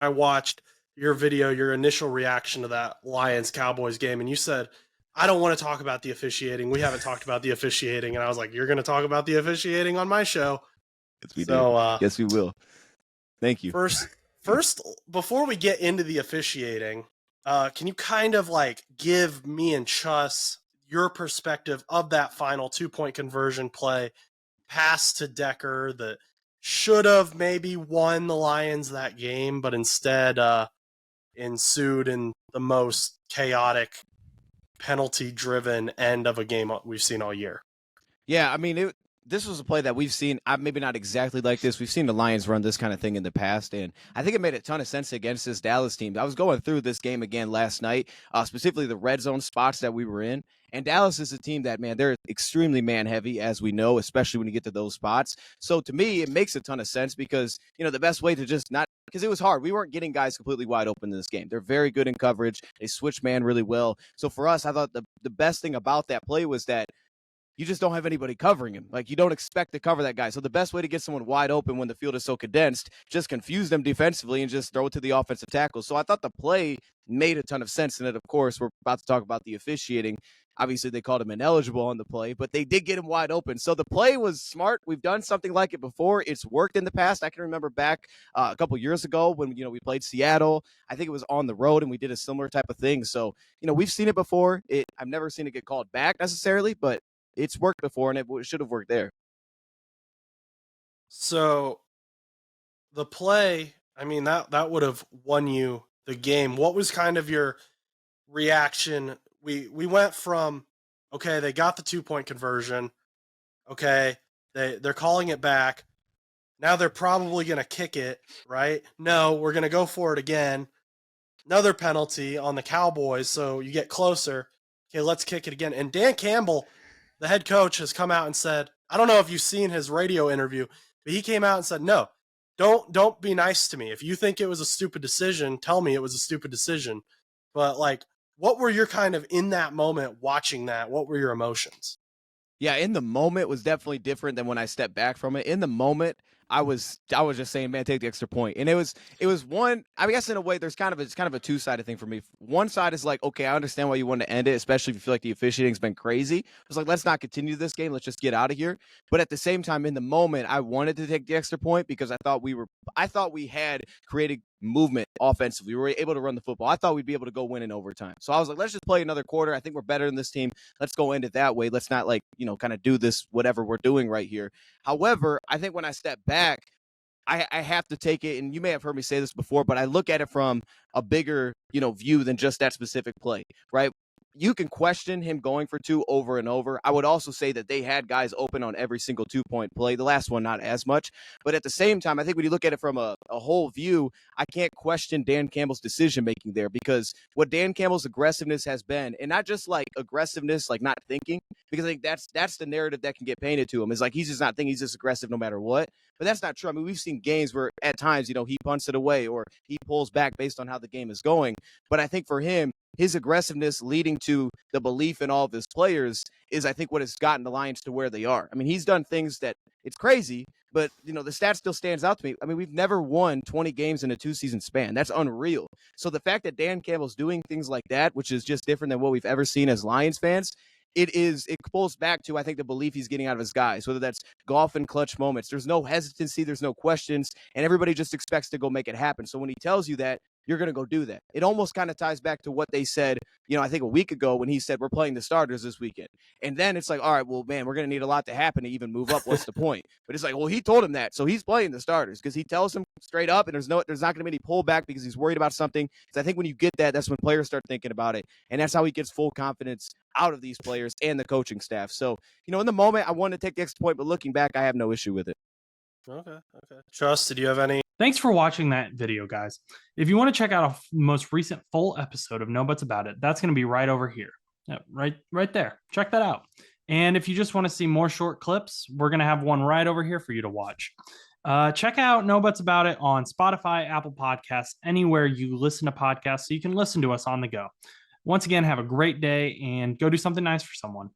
I watched your video, your initial reaction to that Lions Cowboys game, and you said, I don't want to talk about the officiating. We haven't talked about the officiating. And I was like, you're going to talk about the officiating on my show. Yes, we So, did. Yes, we will. Thank you. First, before we get into the officiating, can you kind of like give me and Chus your perspective of that final 2-point conversion play, pass to Decker that should have maybe won the Lions that game, but instead ensued in the most chaotic, penalty-driven end of a game we've seen all year? Yeah, I mean, this was a play that we've seen, maybe not exactly like this. We've seen the Lions run this kind of thing in the past, and I think it made a ton of sense against this Dallas team. I was going through this game again last night, specifically the red zone spots that we were in. And Dallas is a team that, man, they're extremely man-heavy, as we know, especially when you get to those spots. So to me, it makes a ton of sense because, the best way to just not – because it was hard. We weren't getting guys completely wide open in this game. They're very good in coverage. They switch man really well. So for us, I thought the best thing about that play was that you just don't have anybody covering him. Like, you don't expect to cover that guy. So the best way to get someone wide open when the field is so condensed, just confuse them defensively and just throw it to the offensive tackle. So I thought the play made a ton of sense. And then, of course, we're about to talk about the officiating. Obviously, they called him ineligible on the play, but they did get him wide open. So the play was smart. We've done something like it before. It's worked in the past. I can remember back a couple years ago when, we played Seattle. I think it was on the road, and we did a similar type of thing. So, we've seen it before. I've never seen it get called back necessarily, but it's worked before, and it should have worked there. So the play, I mean, that would have won you the game. What was kind of your reaction? We went from, okay, they got the 2-point conversion. Okay, they're calling it back. Now they're probably going to kick it, right? No, we're going to go for it again. Another penalty on the Cowboys, so you get closer. Okay, let's kick it again. And Dan Campbell, the head coach, has come out and said, I don't know if you've seen his radio interview, but he came out and said, no, don't be nice to me. If you think it was a stupid decision, tell me it was a stupid decision. But like, what were your kind of in that moment watching that? What were your emotions? Yeah, in the moment was definitely different than when I stepped back from it. In the moment, I was just saying, man, take the extra point. And it was one, I guess in a way, it's kind of a two-sided thing for me. One side is like, okay, I understand why you want to end it, especially if you feel like the officiating's been crazy. I was like, let's not continue this game. Let's just get out of here. But at the same time, in the moment, I wanted to take the extra point because I thought we had created movement offensively. We were able to run the football. I thought we'd be able to go win in overtime. So I was like, let's just play another quarter. I think we're better than this team. Let's go end it that way. Let's not kind of do this, whatever we're doing right here. However, I think when I step back, I have to take it, and you may have heard me say this before, but I look at it from a bigger, view than just that specific play, right? You can question him going for 2 over and over. I would also say that they had guys open on every single 2-point play. The last one, not as much. But at the same time, I think when you look at it from a whole view, I can't question Dan Campbell's decision-making there because what Dan Campbell's aggressiveness has been, and not just like aggressiveness, like not thinking, because I think that's the narrative that can get painted to him. Is like he's just not thinking, he's just aggressive no matter what. But that's not true. I mean, we've seen games where at times, he punts it away or he pulls back based on how the game is going. But I think for him, his aggressiveness leading to the belief in all of his players is, I think, what has gotten the Lions to where they are. I mean, he's done things that it's crazy, but, the stat still stands out to me. I mean, we've never won 20 games in a 2-season span. That's unreal. So the fact that Dan Campbell's doing things like that, which is just different than what we've ever seen as Lions fans, it pulls back to, I think, the belief he's getting out of his guys, whether that's golf and clutch moments. There's no hesitancy. There's no questions. And everybody just expects to go make it happen. So when he tells you that, you're going to go do that. It almost kind of ties back to what they said, I think a week ago when he said, we're playing the starters this weekend. And then it's like, all right, well, man, we're going to need a lot to happen to even move up. What's the point? But it's like, well, he told him that. So he's playing the starters because he tells him straight up, and there's not going to be any pullback because he's worried about something. Because I think when you get that, that's when players start thinking about it. And that's how he gets full confidence out of these players and the coaching staff. So, in the moment, I wanted to take the extra point, but looking back, I have no issue with it. Okay. Chus, did you have any? Thanks for watching that video, guys. If you want to check out a most recent full episode of No Buts About It, that's going to be right over here. Yeah, right there. Check that out. And if you just want to see more short clips, we're going to have one right over here for you to watch. Check out No Buts About It on Spotify, Apple Podcasts, anywhere you listen to podcasts, so you can listen to us on the go. Once again, have a great day and go do something nice for someone.